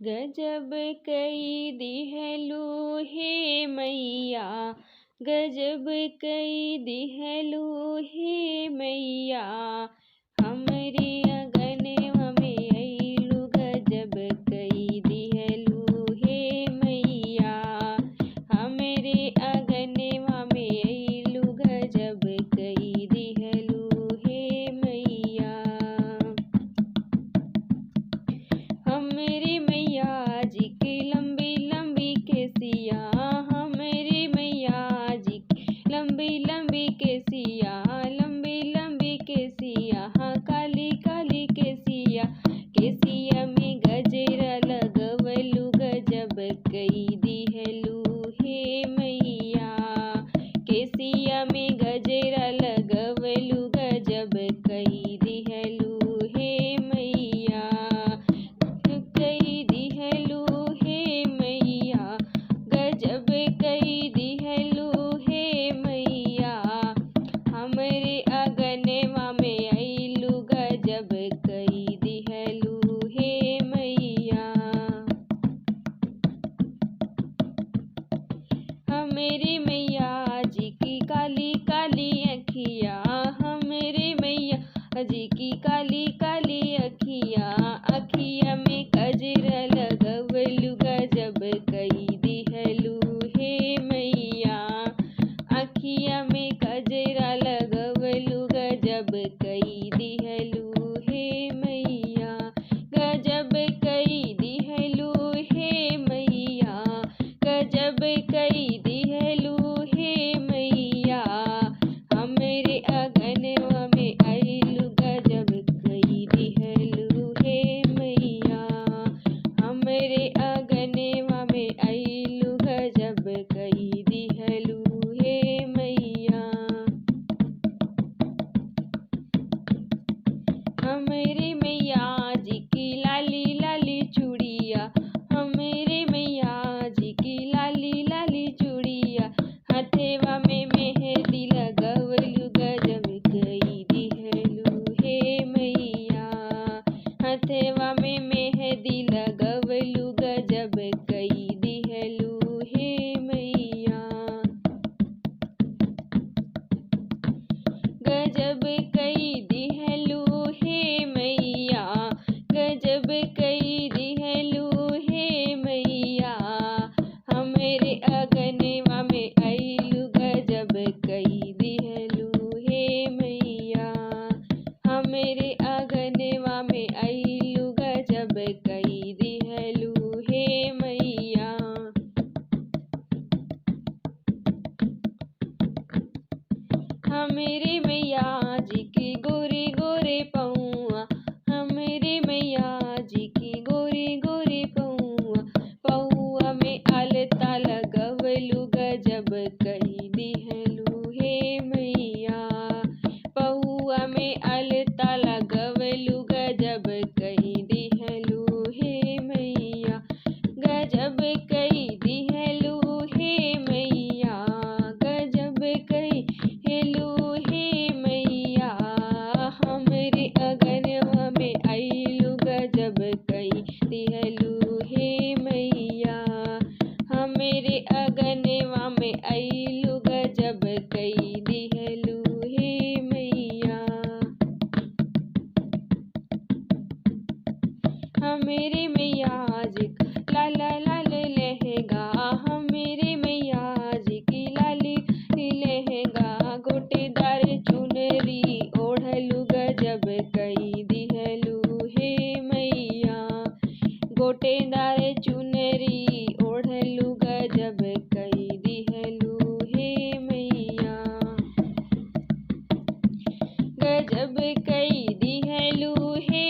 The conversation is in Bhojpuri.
गजब कई दिहलू हे मैया, गजब कई दिहलू हे मैया, हमरे अगनवा में अइलू गजब कई दिहलू हे मैया, हमरे अगनवा में अइलू गजब कई दिहलू हे मैया। हमरे मैया जी की लंबी लंबी केसिया, हमरे मैया जी की लंबी लंबी केसिया, लंबी लंबी केसिया, हाँ काली काली केसिया, केसिया में गजरा लगवलू गजब कई दिहलू हे मैया, केसिया में गजरा लगवलू गजब कई दिहलू हे मैया, कई दिहलू हे मैया, गजब कई दिहलू हे मैया, हमरे अगनवा में अइलू गजब कई दिहलू हे मैया। हमरे मैया जी की काली काली अखिया, हमरे मैया जी की काली काली अखिया, अखिया में गजरा लगवलू गजब कई दिहलू हे मैया, अखिया में गजरा लगवलू गजब कई दिहलू हे मैया, गजब कई दिहलू हे मैया, गजब कई दिहलू हे मैया, हमरे अगनवा में अइलू गजब कई दिहलू हे मैया, हमरे अगनवा में अइलू गजब कई दिहलू हे मैया। हमरे मैया जी की लाली लाली चूड़िया, हमरे मैया जी की लाली लाली चूड़िया, हथवा में मेहंदी लगवलू गजब कई दिहलू हे मैया, हथवा में मेहंदी लगवलू गजब कई दिहलू हे मैया। गजब कई दिहलू हे मैया, गजब कई दिहलू हे मैया, हमरे अगनवा में अइलू गजब कई दिहलू हे मैया, हमरे अगनवा में अइलू गजब कई दिहलू हे मैया। हमरे मैया जी की गोरे गोरे पौआ, हमरे मैया जी की गोरे गोरे पौआ, पौआ में अलता लगवलू गजब कई दिहलू हे मैया, पौआ में अलता लगवलू गजब कई दिहलू हे मैया, गजब कई दिहलू हे मैया, गजब कई दिहलू हे मैया, हमरे अगनवा में अइलू गजब कई दिहलू हे मैया, हमरे अगनवा में अइलू गजब कई दिहलू हे मैया। हमरे मैया जी का लाल लाल लहंगा, हमरे मैया जी की लाली लहंगा, गोटेदार चुनरी ओढ़लू गजब कई दिहलू हे मैया, गोटेदार चुनरी ओढ़लू गजब कई दिहलू हे मैया। गजब कई दिहलू हे